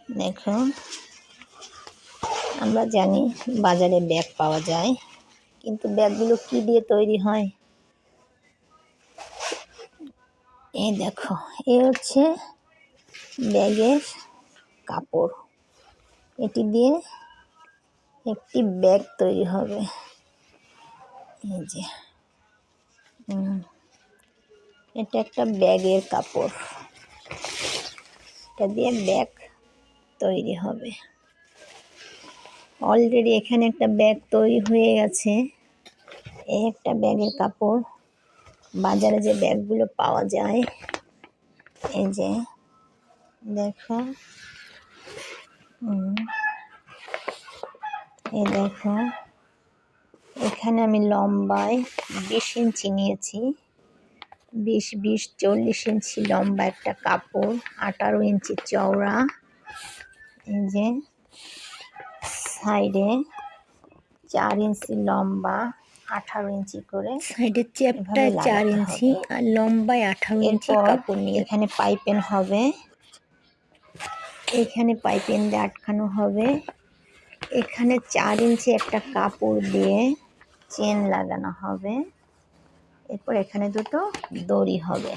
দেখুন, আমরা জানি বাজারে ব্যাগ পাওয়া যায়, কিন্তু ব্যাগগুলো কি দিয়ে তৈরি হয়? এই দেখো, এ হচ্ছে ব্যাগের কাপড়। এটি দিয়ে একটি ব্যাগ তৈরি হবে। এই যে এটা একটা ব্যাগের কাপড়, এটা দিয়ে ব্যাগ তৈরি হবে। অলরেডি এখানে একটা ব্যাগ তৈরি হয়ে গেছে। এই একটা ব্যাগের কাপড়। বাজারে যে ব্যাগগুলো পাওয়া যায়, এই যে দেখো, এই দেখো, এখানে আমি লম্বায় 20 ইঞ্চি নিয়েছি। 20, 40 ইঞ্চি লম্বা একটা কাপড়, 18 ইঞ্চি চওড়া। এই যে সাইডে 4 ইঞ্চি লম্বা, 18 ইঞ্চি করে। সাইডের চেপটায় 4 ইঞ্চি আর লম্বায় 18 ইঞ্চি কাপড় নিয়ে এখানে পাইপিং হবে। এখানে পাইপিং দিয়ে আটকানো হবে। এখানে 4 ইঞ্চি একটা কাপড় দিয়ে চেন লাগানো হবে। এরপর এখানে দুটো দড়ি হবে।